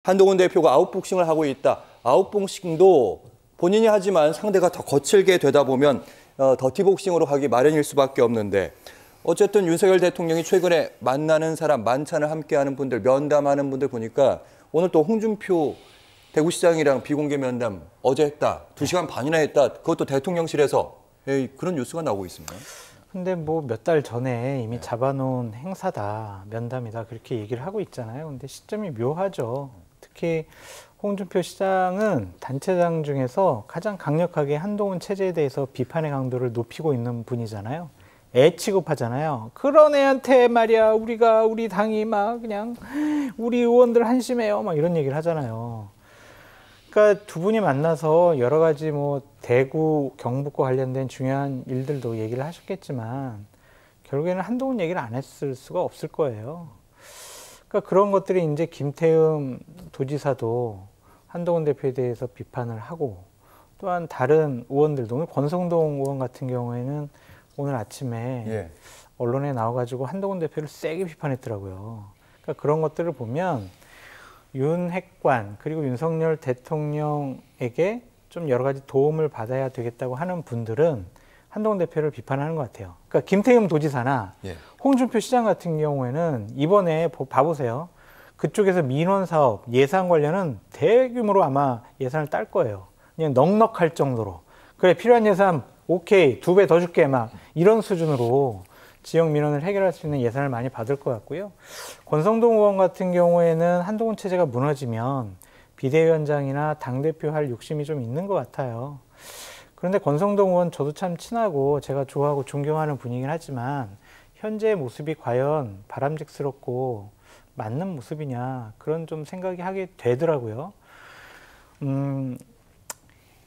한동훈 대표가 아웃복싱을 하고 있다. 아웃복싱도 본인이 하지만 상대가 더 거칠게 되다 보면 더티복싱으로 가기 마련일 수밖에 없는데 어쨌든 윤석열 대통령이 최근에 만나는 사람, 만찬을 함께하는 분들, 면담하는 분들 보니까 오늘 또 홍준표 대구시장이랑 비공개 면담 어제 했다. 2시간 반이나 했다. 그것도 대통령실에서 그런 뉴스가 나오고 있습니다. 근데 뭐 몇 달 전에 이미 잡아놓은 행사다, 면담이다 그렇게 얘기를 하고 있잖아요. 근데 시점이 묘하죠. 특히 홍준표 시장은 단체장 중에서 가장 강력하게 한동훈 체제에 대해서 비판의 강도를 높이고 있는 분이잖아요. 애 취급하잖아요. 그런 애한테 말이야 우리 당이 막 그냥 우리 의원들 한심해요 막 이런 얘기를 하잖아요. 그러니까 두 분이 만나서 여러 가지 뭐 대구, 경북과 관련된 중요한 일들도 얘기를 하셨겠지만 결국에는 한동훈 얘기를 안 했을 수가 없을 거예요. 그러니까 그런 것들이 이제 김태흠 도지사도 한동훈 대표에 대해서 비판을 하고 또한 다른 의원들도 오늘 권성동 의원 같은 경우에는 오늘 아침에 언론에 나와가지고 한동훈 대표를 세게 비판했더라고요. 그러니까 그런 것들을 보면 윤핵관 그리고 윤석열 대통령에게 좀 여러 가지 도움을 받아야 되겠다고 하는 분들은 한동훈 대표를 비판하는 것 같아요. 그러니까 김태흠 도지사나 홍준표 시장 같은 경우에는 이번에 봐보세요. 그쪽에서 민원 사업 예산 관련은 대규모로 아마 예산을 딸 거예요. 그냥 넉넉할 정도로. 그래 필요한 예산 오케이 2배 더 줄게 막 이런 수준으로 지역 민원을 해결할 수 있는 예산을 많이 받을 것 같고요. 권성동 의원 같은 경우에는 한동훈 체제가 무너지면 비대위원장이나 당대표 할 욕심이 좀 있는 것 같아요. 그런데 권성동 의원 저도 참 친하고 제가 좋아하고 존경하는 분이긴 하지만 현재의 모습이 과연 바람직스럽고 맞는 모습이냐 그런 좀 생각이 하게 되더라고요.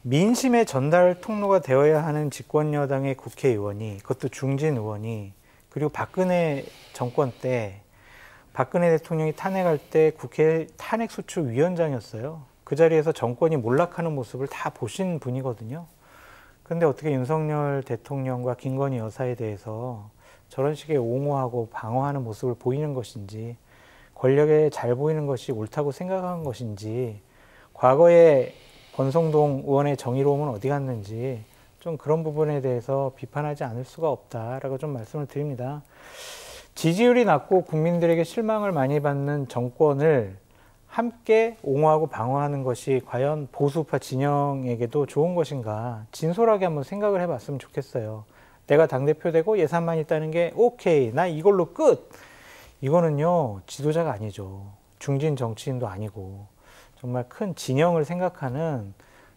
민심의 전달 통로가 되어야 하는 집권 여당의 국회의원이 그것도 중진 의원이 그리고 박근혜 정권 때 박근혜 대통령이 탄핵할 때 국회 탄핵소추위원장이었어요. 그 자리에서 정권이 몰락하는 모습을 다 보신 분이거든요. 그런데 어떻게 윤석열 대통령과 김건희 여사에 대해서 저런 식의 옹호하고 방어하는 모습을 보이는 것인지 권력에 잘 보이는 것이 옳다고 생각한 것인지 과거에 권성동 의원의 정의로움은 어디 갔는지 좀 그런 부분에 대해서 비판하지 않을 수가 없다라고 좀 말씀을 드립니다. 지지율이 낮고 국민들에게 실망을 많이 받는 정권을 함께 옹호하고 방어하는 것이 과연 보수파 진영에게도 좋은 것인가 진솔하게 한번 생각을 해봤으면 좋겠어요. 내가 당대표 되고 예산만 있다는 게 오케이 나 이걸로 끝 이거는요 지도자가 아니죠. 중진 정치인도 아니고 정말 큰 진영을 생각하는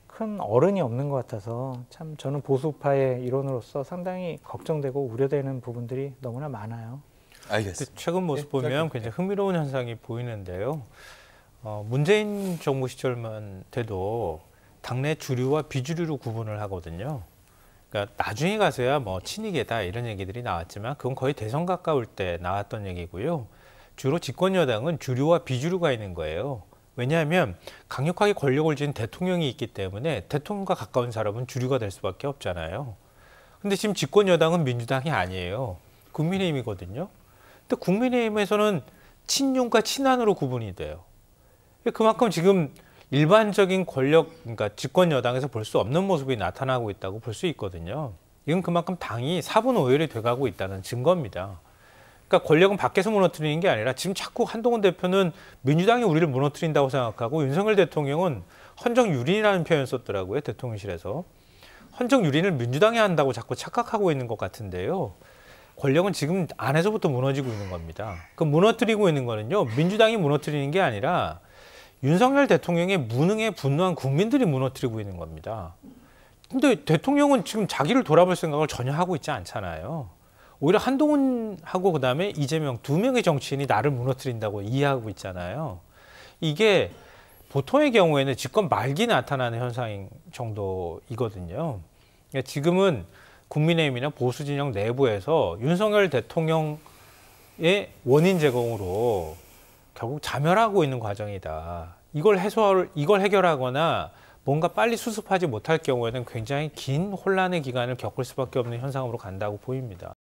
큰 어른이 없는 것 같아서 참 저는 보수파의 일원으로서 상당히 걱정되고 우려되는 부분들이 너무나 많아요. 알겠습니다. 최근 모습 보면 굉장히 흥미로운 현상이 보이는데요. 문재인 정부 시절만 돼도 당내 주류와 비주류로 구분을 하거든요. 그러니까 나중에 가서야 뭐 친이계다 이런 얘기들이 나왔지만 그건 거의 대선 가까울 때 나왔던 얘기고요. 주로 집권 여당은 주류와 비주류가 있는 거예요. 왜냐하면 강력하게 권력을 쥔 대통령이 있기 때문에 대통령과 가까운 사람은 주류가 될 수밖에 없잖아요. 근데 지금 집권 여당은 민주당이 아니에요. 국민의힘이거든요. 근데 국민의힘에서는 친윤과 친한으로 구분이 돼요. 그만큼 지금 일반적인 권력, 그러니까 집권 여당에서 볼 수 없는 모습이 나타나고 있다고 볼 수 있거든요. 이건 그만큼 당이 사분오열이 돼가고 있다는 증거입니다. 그러니까 권력은 밖에서 무너뜨리는 게 아니라 지금 자꾸 한동훈 대표는 민주당이 우리를 무너뜨린다고 생각하고 윤석열 대통령은 헌정유린이라는 표현을 썼더라고요. 대통령실에서. 헌정유린을 민주당이 한다고 자꾸 착각하고 있는 것 같은데요. 권력은 지금 안에서부터 무너지고 있는 겁니다. 그 무너뜨리고 있는 거는요. 민주당이 무너뜨리는 게 아니라 윤석열 대통령의 무능에 분노한 국민들이 무너뜨리고 있는 겁니다. 근데 대통령은 지금 자기를 돌아볼 생각을 전혀 하고 있지 않잖아요. 오히려 한동훈하고 그다음에 이재명 2명의 정치인이 나를 무너뜨린다고 이해하고 있잖아요. 이게 보통의 경우에는 집권 말기 나타나는 현상 정도이거든요. 그러니까 지금은 국민의힘이나 보수 진영 내부에서 윤석열 대통령의 원인 제공으로 결국 자멸하고 있는 과정이다. 이걸 해결하거나 뭔가 빨리 수습하지 못할 경우에는 굉장히 긴 혼란의 기간을 겪을 수밖에 없는 현상으로 간다고 보입니다.